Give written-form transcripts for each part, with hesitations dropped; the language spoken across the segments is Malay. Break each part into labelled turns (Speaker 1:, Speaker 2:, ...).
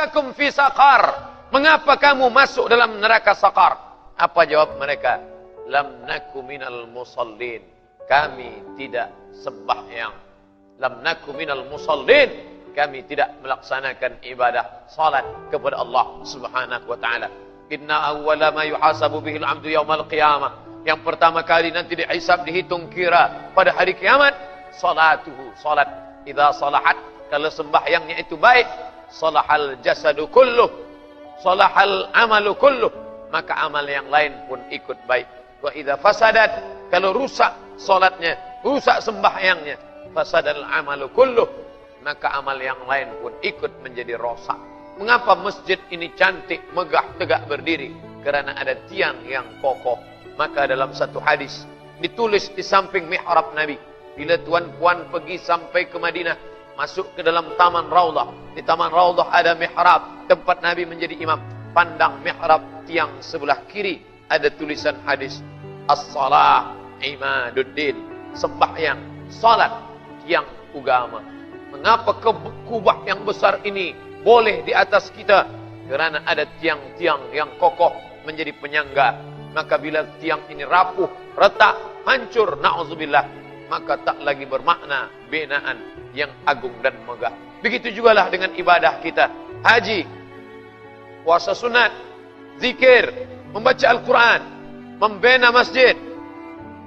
Speaker 1: salakum fi saqar. Mengapa kamu masuk dalam neraka Saqar? Apa jawab mereka? Lam naku minal musallin. Kami tidak sembahyang. Lam naku minal musallin. Kami tidak melaksanakan ibadah salat kepada Allah Subhanahu wa taala. Inna awwala ma yuhasabu bihil 'abdu yaumal qiyamah. Yang pertama kali nanti dihisab, dihitung kira pada hari kiamat, salatuhu, salat. Idza salahat, kalau sembahyangnya itu baik, salahal jasadu kulluh, salahal amalu kulluh, maka amal yang lain pun ikut baik. Wa idza fasadat, kalau rusak salatnya, rusak sembahyangnya, fasadal amalu kulluh, maka amal yang lain pun ikut menjadi rosak. Mengapa masjid ini cantik, megah, tegak berdiri? Karena ada tiang yang kokoh. Maka dalam satu hadis ditulis di samping mihrab Nabi, bila tuan-puan pergi sampai ke Madinah, masuk ke dalam taman Raudhah. Di taman Raudhah ada mihrab, tempat Nabi menjadi imam. Pandang mihrab tiang sebelah kiri, ada tulisan hadis, as-salah imaduddin, sembahyang, salat, tiang agama. Mengapa kubah yang besar ini boleh di atas kita? Kerana ada tiang-tiang yang kokoh menjadi penyangga. Maka bila tiang ini rapuh, retak, hancur, na'udzubillah, maka tak lagi bermakna binaan yang agung dan megah. Begitu jugalah dengan ibadah kita. Haji, puasa sunat, zikir, membaca Al-Quran, membina masjid,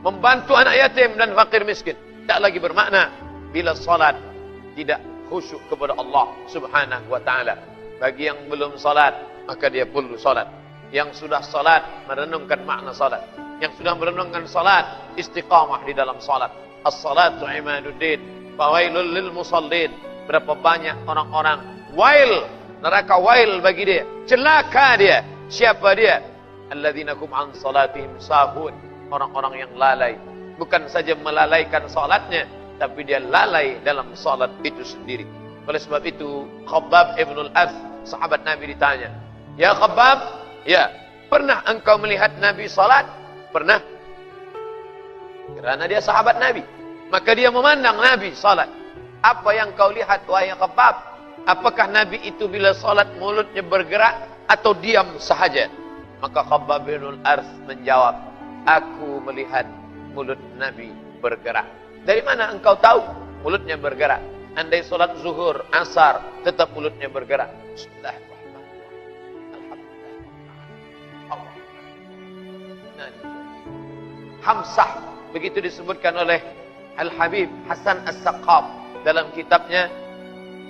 Speaker 1: membantu anak yatim dan fakir miskin. Tak lagi bermakna bila salat tidak khusyuk kepada Allah Subhanahu wa taala. Bagi yang belum salat, maka dia perlu salat. Yang sudah salat, merenungkan makna salat. Yang sudah merenungkan salat, istiqamah di dalam salat. As-salatu imaduddin, fawailul lil musallin. Berapa banyak orang-orang wail, neraka wail bagi dia, celaka dia. Siapa dia? Alladzina hum an salatihim sahun, orang-orang yang lalai. Bukan saja melalaikan salatnya, tapi dia lalai dalam salat itu sendiri. Oleh sebab itu, Khabbab ibn al-Ath, sahabat Nabi, ditanya, "Ya Khabbab, ya, pernah engkau melihat Nabi salat?" Pernah. Kerana dia sahabat Nabi, maka dia memandang Nabi salat. Apa yang kau lihat, wahai Khabbab? Apakah Nabi itu bila salat mulutnya bergerak atau diam sahaja? Maka Khabbab bin al-Arth menjawab, aku melihat mulut Nabi bergerak. Dari mana engkau tahu mulutnya bergerak? Andai salat zuhur, asar, tetap mulutnya bergerak. Bismillahirrahmanirrahim. Alhamdulillah. Hamsah, begitu disebutkan oleh Al-Habib Hasan As-Saqaf dalam kitabnya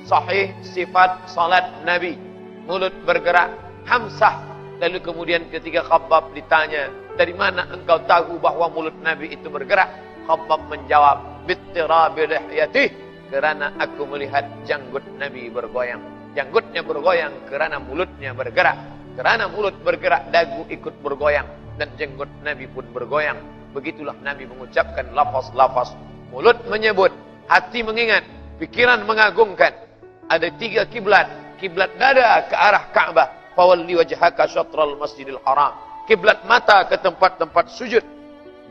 Speaker 1: Sahih Sifat Salat Nabi. Mulut bergerak, hamsah. Lalu kemudian ketika Khabbab ditanya, dari mana engkau tahu bahwa mulut Nabi itu bergerak? Khabbab menjawab, bittirabi lihyatih, kerana aku melihat janggut Nabi bergoyang. Janggutnya bergoyang kerana mulutnya bergerak. Kerana mulut bergerak, dagu ikut bergoyang, dan janggut Nabi pun bergoyang. Begitulah Nabi mengucapkan lafaz-lafaz. Mulut menyebut, hati mengingat, pikiran mengagungkan. Ada 3 kiblat. Kiblat dada ke arah Ka'bah, fawalli wajhaka syatral masjidil haram. Kiblat mata ke tempat-tempat sujud,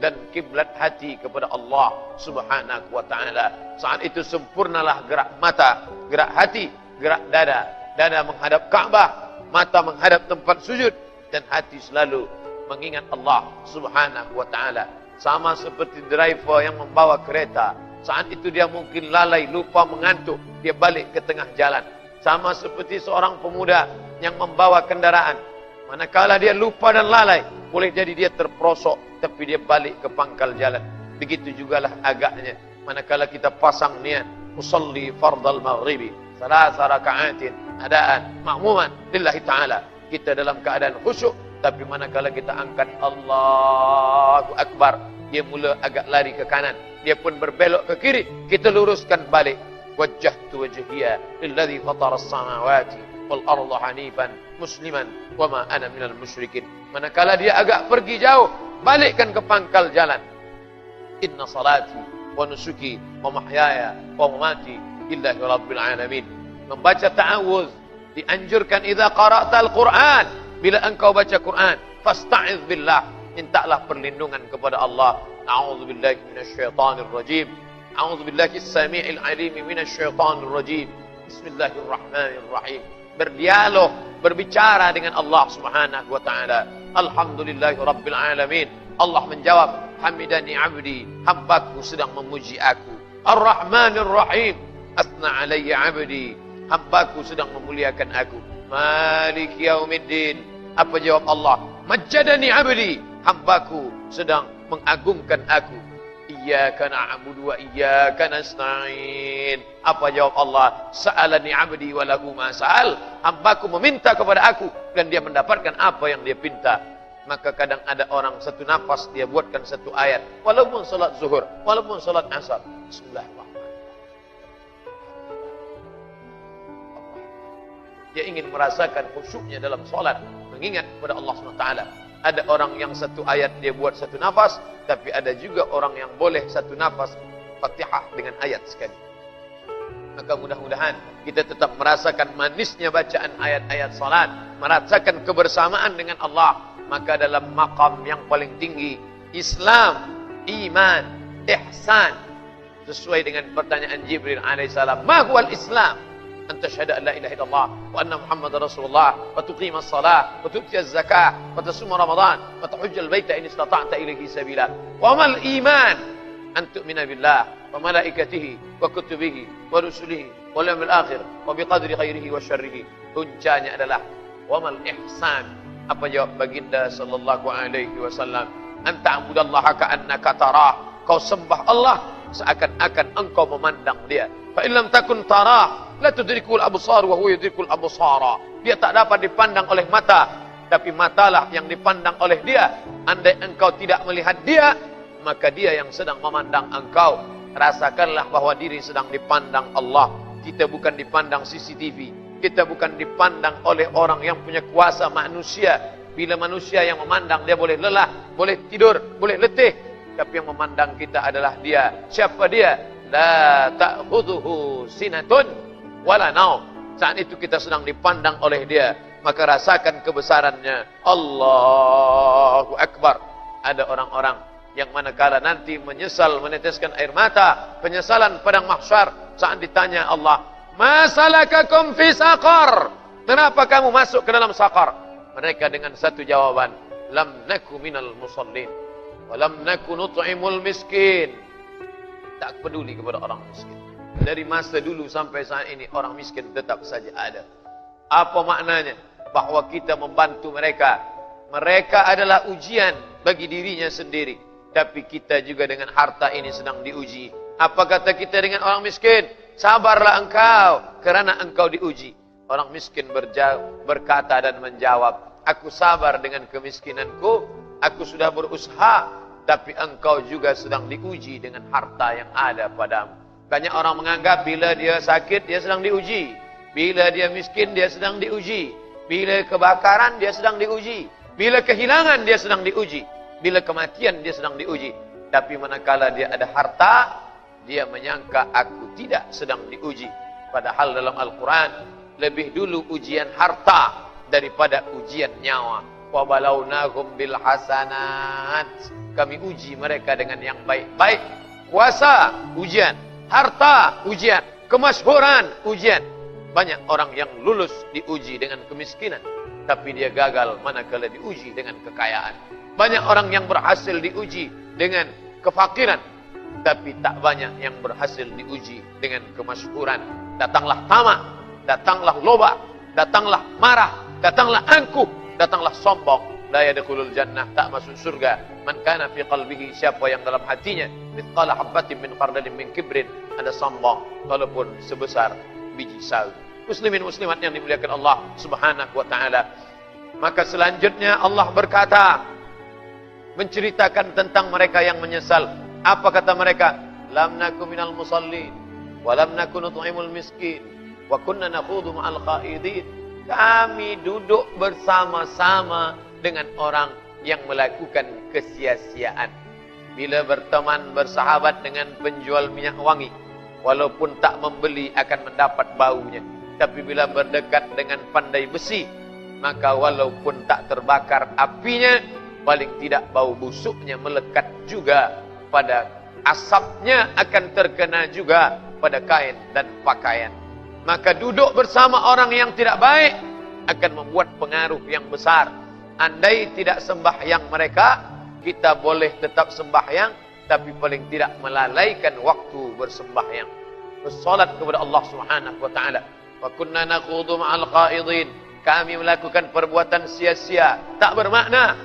Speaker 1: dan kiblat hati kepada Allah Subhanahu wa taala. Saat itu sempurnalah gerak mata, gerak hati, gerak dada. Dada menghadap Ka'bah, mata menghadap tempat sujud, dan hati selalu mengingat Allah Subhanahu wa taala. Sama seperti driver yang membawa kereta. Saat itu dia mungkin lalai, lupa, mengantuk, dia balik ke tengah jalan. Sama seperti seorang pemuda yang membawa kendaraan. Manakala dia lupa dan lalai, boleh jadi dia terperosok, tapi dia balik ke pangkal jalan. Begitu jugalah agaknya. Manakala kita pasang niat, usalli fardal maghribi, 3 raka'atin, adaan, makmuman, lillahi ta'ala. Kita dalam keadaan khusyuk, tapi manakala kita angkat Allahu Akbar, dia mula agak lari ke kanan, dia pun berbelok ke kiri, kita luruskan balik. Wajjahtu wajhiya lilladzi fatara as-samawati wal arda hanifan musliman wa ma ana minal musyrikin. Manakala dia agak pergi jauh, balikkan ke pangkal jalan. Inna salati wa nusuki wa mahyaya wa mamati lillahi rabbil alamin. Membaca ta'awuz dianjurkan idza qara'tal Qur'an. Bila engkau baca Quran, fasta'iz billah, mintalah perlindungan kepada Allah. A'udzubillahi minasyaitonir rajim. A'udzubillahi as-sami'il 'alim minasyaitonir rajim. Bismillahirrahmanirrahim. berdialog, berbicara dengan Allah Subhanahu wa taala. Alhamdulillahi rabbil alamin. Allah menjawab, hamidani abdi, hambaku sedang memuji aku. Ar-Rahmanir Rahim, asna alayya abdi, hambaku sedang memuliakan aku. Malik yaumiddin, apa jawab Allah? Majjadani abdi, hambaku sedang mengagungkan aku. Iyyaka na'budu wa iyyaka nasta'in. Apa jawab Allah? Sa'alani 'abdi wa lahu ma sa'al. Hambaku meminta kepada aku dan dia mendapatkan apa yang dia pinta. Maka kadang ada orang satu nafas dia buatkan satu ayat, walaupun salat zuhur, walaupun salat asar. Bismillahirrahmanirrahim. Dia ingin merasakan khusyuknya dalam salat, mengingat kepada Allah SWT. Ada orang yang satu ayat dia buat satu nafas, tapi ada juga orang yang boleh satu nafas Fatihah dengan ayat sekali. Maka mudah-mudahan kita tetap merasakan manisnya bacaan ayat-ayat salat, merasakan kebersamaan dengan Allah. Maka dalam maqam yang paling tinggi, Islam, iman, ihsan, sesuai dengan pertanyaan Jibril alaihissalam, ma huwal Islam? أن تشهد أن لا إله إلا الله وأن محمد رسول الله وتقيم الصلاة وتؤتي الزكاة وتصوم رمضان وتحج البيت إن استطعت إليه سبيلا وما الإيمان أن تؤمن بالله وملائكته وكتبه ورسله واليوم الآخر وبقدر خيره وشره. Puncanya adalah وما الإحسان. Apa jawab baginda sallallahu alaihi wasallam? An ta'budallaha ka'annaka tarah. Kau sembah Allah seakan-akan engkau memandang dia. Fa in lam takun tarah la tudrikul absar wa huwa yudrikul absara. Dia tak dapat dipandang oleh mata, tapi matalah yang dipandang oleh dia. Andai engkau tidak melihat dia, maka dia yang sedang memandang engkau. Rasakanlah bahwa diri sedang dipandang Allah. Kita bukan dipandang CCTV. Kita bukan dipandang oleh orang yang punya kuasa manusia. Bila manusia yang memandang, dia boleh lelah, boleh tidur, boleh letih. Tapi yang memandang kita adalah dia. Siapa dia? La ta'khudhuhu sinatun wala naum. Saat itu kita sedang dipandang oleh dia. Maka rasakan kebesarannya. Allahu Akbar. Ada orang-orang yang manakala nanti menyesal, meneteskan air mata, penyesalan padang mahsyar saat ditanya Allah, ma salakakum fi saqar? Kenapa kamu masuk ke dalam saqar? Mereka dengan satu jawaban, lam naku minal musallin wa lam naku nut'imul miskin. Tak peduli kepada orang miskin. Dari masa dulu sampai saat ini orang miskin tetap saja ada. Apa maknanya? Bahwa kita membantu mereka. Mereka adalah ujian bagi dirinya sendiri. Tapi kita juga dengan harta ini sedang diuji. Apa kata kita dengan orang miskin? Sabarlah engkau, kerana engkau diuji. Orang miskin berkata dan menjawab, aku sabar dengan kemiskinanku, aku sudah berusaha, tapi engkau juga sedang diuji dengan harta yang ada padamu. Banyak orang menganggap bila dia sakit, dia sedang diuji. Bila dia miskin, dia sedang diuji. Bila kebakaran, dia sedang diuji. Bila kehilangan, dia sedang diuji. Bila kematian, dia sedang diuji. Tapi manakala dia ada harta, dia menyangka aku tidak sedang diuji. Padahal dalam Al-Quran, lebih dulu ujian harta daripada ujian nyawa. وَبَلَوْنَاهُمْ بِالْحَسَنَاتِ. Kami uji mereka dengan yang baik-baik. Kuasa, ujian. Harta, ujian. Kemasyhuran, ujian. Banyak orang yang lulus diuji dengan kemiskinan, tapi dia gagal manakala diuji dengan kekayaan. Banyak orang yang berhasil diuji dengan kefakiran, tapi tak banyak yang berhasil diuji dengan kemasyhuran. Datanglah tamak, datanglah loba, datanglah marah, datanglah angkuh, datanglah sombong. La yadkhulul jannah, tak masuk surga. Man kana fi qalbihi, siapa yang dalam hatinya mithqala habatin min khardalin min kibrin, ada sombong walaupun sebesar biji sawi. Muslimin muslimat yang dimuliakan Allah Subhanahu wa taala. Maka selanjutnya Allah berkata, menceritakan tentang mereka yang menyesal. Apa kata mereka? Lam naku minal musallin wa lam naku nut'imul miskin wa kunna nakhudhu ma'al khaidin. Kami duduk bersama-sama dengan orang yang melakukan kesia-siaan. Bila berteman, bersahabat dengan penjual minyak wangi, walaupun tak membeli akan mendapat baunya. Tapi bila berdekat dengan pandai besi, maka walaupun tak terbakar apinya, paling tidak bau busuknya melekat juga pada asapnya, akan terkena juga pada kain dan pakaian. Maka duduk bersama orang yang tidak baik akan membuat pengaruh yang besar. Andai tidak sembahyang mereka, kita boleh tetap sembahyang, tapi paling tidak melalaikan waktu bersembahyang. Bersolat kepada Allah Subhanahu wa taala. Wa kunna naqudu ma'al qaidin. Kami melakukan perbuatan sia-sia, tak bermakna.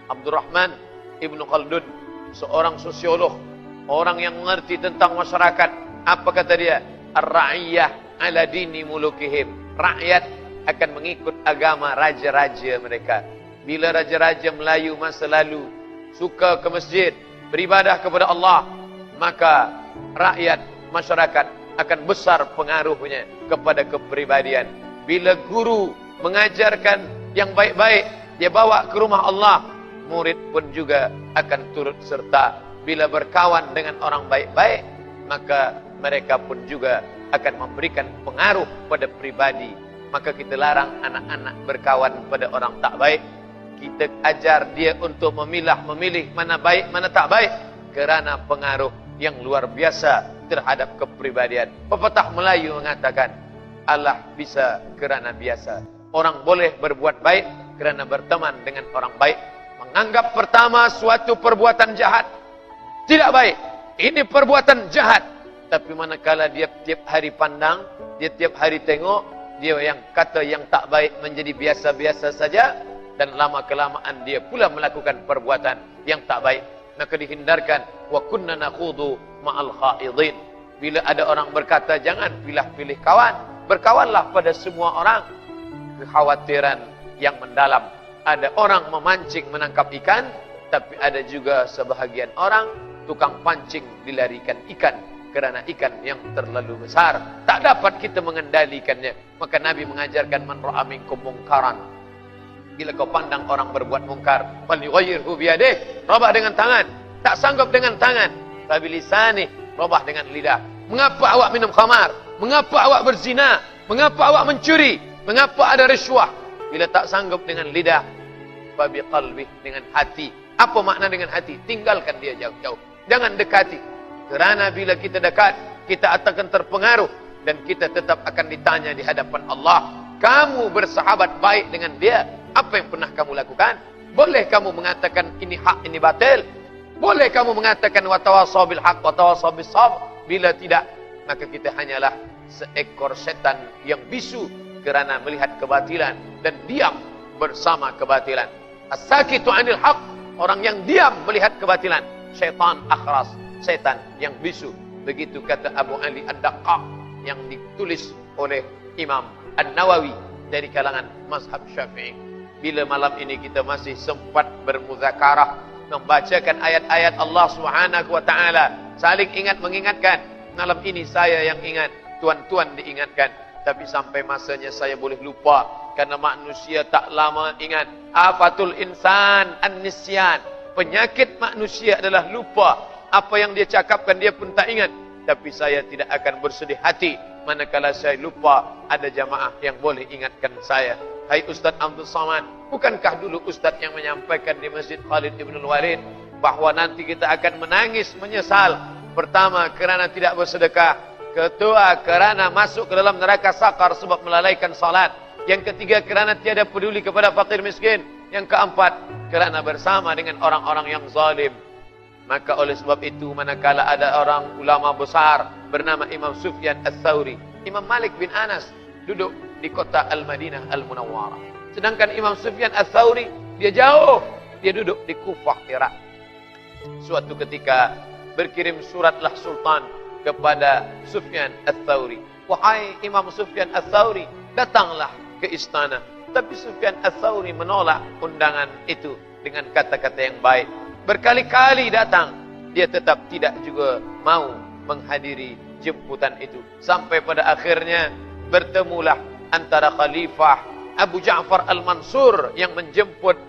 Speaker 1: Abdurrahman Ibnu Khaldun, seorang sosiolog, orang yang mengerti tentang masyarakat, apa kata dia? Ar-ra'iyah ala dini mulukihim. Rakyat akan mengikut agama raja-raja mereka. Bila raja-raja Melayu masa lalu suka ke masjid, beribadah kepada Allah, maka rakyat, masyarakat akan besar pengaruhnya kepada kepribadian. Bila guru mengajarkan yang baik-baik, dia bawa ke rumah Allah, murid pun juga akan turut serta. Bila berkawan dengan orang baik-baik, maka mereka pun juga akan memberikan pengaruh pada pribadi. Maka kita larang anak-anak berkawan pada orang tak baik. Kita ajar dia untuk memilih mana baik, mana tak baik, kerana pengaruh yang luar biasa terhadap kepribadian. Pepatah Melayu mengatakan, Allah bisa kerana biasa. Orang boleh berbuat baik kerana berteman dengan orang baik. Menganggap pertama suatu perbuatan jahat tidak baik, ini perbuatan jahat. Tapi manakala dia tiap hari pandang, dia tiap hari tengok, dia yang kata yang tak baik menjadi biasa-biasa saja, dan lama-kelamaan dia pula melakukan perbuatan yang tak baik. Maka dihindarkan. Wa kunna nakhudu ma'al khaidin. Bila ada orang berkata jangan pilih-pilih kawan, berkawanlah pada semua orang. Kekhawatiran yang mendalam. Ada orang memancing menangkap ikan, tapi ada juga sebahagian orang tukang pancing dilarikan ikan, kerana ikan yang terlalu besar tak dapat kita mengendalikannya. Maka Nabi mengajarkan, man ra'a minkum mungkaran, bila kau pandang orang berbuat mungkar, falyughayyirhu biyadihi, rubah dengan tangan. Tak sanggup dengan tangan, fabilisani, rubah dengan lidah. Mengapa awak minum khamar? Mengapa awak berzina? Mengapa awak mencuri? Mengapa ada risuah? Bila tak sanggup dengan lidah, fabiqalbi, dengan hati. Apa makna dengan hati? Tinggalkan dia jauh-jauh, jangan dekati. Kerana bila kita dekat, kita akan terpengaruh, dan kita tetap akan ditanya di hadapan Allah. Kamu bersahabat baik dengan dia, apa yang pernah kamu lakukan? Boleh kamu mengatakan ini hak, ini batil? Boleh kamu mengatakan watawasaw bil haq, watawasaw bis sabr? Bila tidak, maka kita hanyalah seekor setan yang bisu kerana melihat kebatilan dan diam bersama kebatilan. As-sakitu 'anil haq, orang yang diam melihat kebatilan. Syaitan akhras, setan yang bisu. Begitu kata Abu Ali Ad-Daqqaq yang ditulis oleh Imam An-Nawawi dari kalangan mazhab Syafi'i. Bila malam ini kita masih sempat bermuzakarah, membacakan ayat-ayat Allah Subhanahu wa taala, saling ingat mengingatkan. Malam ini saya yang ingat, tuan-tuan diingatkan, tapi sampai masanya saya boleh lupa, karena manusia tak lama ingat. Afatul insan an-nisyan, penyakit manusia adalah lupa. Apa yang dia cakapkan dia pun tak ingat. Tapi saya tidak akan bersedih hati manakala saya lupa ada jamaah yang boleh ingatkan saya. Hai Ustaz Abdul Samad, bukankah dulu Ustaz yang menyampaikan di Masjid Khalid Ibn Walid bahawa nanti kita akan menangis menyesal? Pertama, kerana tidak bersedekah. Kedua, kerana masuk ke dalam neraka sakar sebab melalaikan salat. Yang ketiga, kerana tiada peduli kepada fakir miskin. Yang keempat, kerana bersama dengan orang-orang yang zalim. Maka oleh sebab itu, manakala ada orang ulama besar bernama Imam Sufyan Ats-Tsauri, Imam Malik bin Anas duduk di kota Al-Madinah Al-Munawwarah. Sedangkan Imam Sufyan Ats-Tsauri dia jauh, dia duduk di Kufah, Irak. Suatu ketika berkirim suratlah sultan kepada Sufyan Ats-Tsauri. Wahai Imam Sufyan Ats-Tsauri, datanglah ke istana. Tapi Sufyan Ats-Tsauri menolak undangan itu dengan kata-kata yang baik. Berkali-kali datang, dia tetap tidak juga mau menghadiri jemputan itu. Sampai pada akhirnya bertemulah antara Khalifah Abu Ja'far Al-Mansur yang menjemput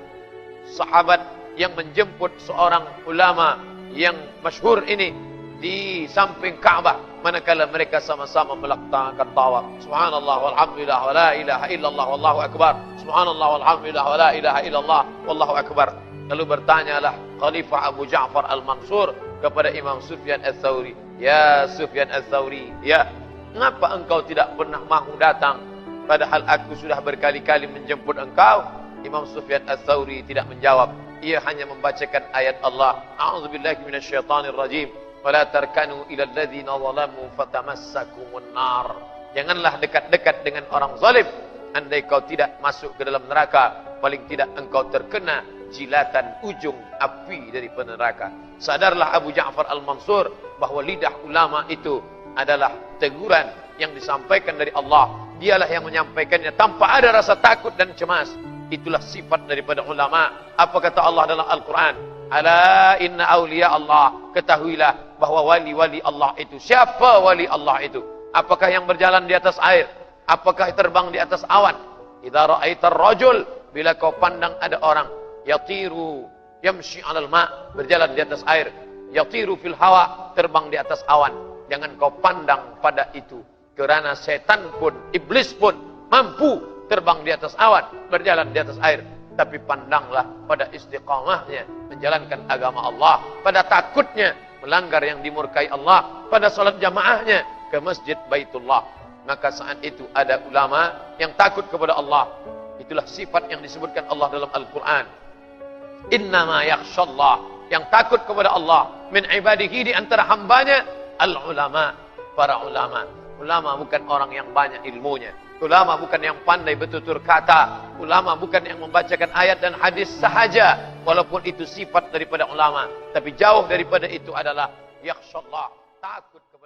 Speaker 1: sahabat, yang menjemput seorang ulama yang masyhur ini di samping Ka'bah, manakala mereka sama-sama melaksanakan tawaf. Subhanallah walhamdulillah wa la ilaha illallah wallahu akbar. Subhanallah walhamdulillah wa la ilaha illallah wallahu akbar. Lalu bertanyalah Khalifah Abu Ja'far Al-Mansur kepada Imam Sufyan Ats-Tsauri, ya Sufyan Ats-Tsauri, ya, Mengapa engkau tidak pernah mahu datang? Padahal aku sudah berkali-kali menjemput engkau. Imam Sufyan Ats-Tsauri tidak menjawab. Ia hanya membacakan ayat Allah. A'udzubillahi minasyaitonir rajim. Wala tarkanu ilal ladzina zalamu fatamassakumun nar. Janganlah dekat-dekat dengan orang zalim. Andai kau tidak masuk ke dalam neraka, paling tidak engkau terkena jilatan ujung api dari neraka. Sadarlah Abu Ja'far Al-Mansur bahwa lidah ulama itu adalah teguran yang disampaikan dari Allah. Dialah yang menyampaikannya tanpa ada rasa takut dan cemas. Itulah sifat daripada ulama. Apa kata Allah dalam Al-Quran? Ala inna awliya Allah. Ketahuilah bahwa wali-wali Allah itu. Siapa wali Allah itu? Apakah yang berjalan di atas air? Apakah terbang di atas awan? Idza ra'aitar rajul, bila kau pandang ada orang yatiru yamshi 'alal ma', berjalan di atas air, yatiru fil hawa, terbang di atas awan, jangan kau pandang pada itu, kerana setan pun, iblis pun mampu terbang di atas awan, berjalan di atas air. Tapi pandanglah pada istiqamahnya menjalankan agama Allah, pada takutnya melanggar yang dimurkai Allah, pada salat jamaahnya ke masjid Baitullah. Maka saat itu ada ulama yang takut kepada Allah. Itulah sifat yang disebutkan Allah dalam Al-Quran. Innama yakhshallah, yang takut kepada Allah min ibadihi, di antara hambanya, al-ulama, para ulama. Ulama bukan orang yang banyak ilmunya. Ulama bukan yang pandai bertutur kata. Ulama bukan yang membacakan ayat dan hadis sahaja, walaupun itu sifat daripada ulama. Tapi jauh daripada itu adalah yakhshallah, takut kepada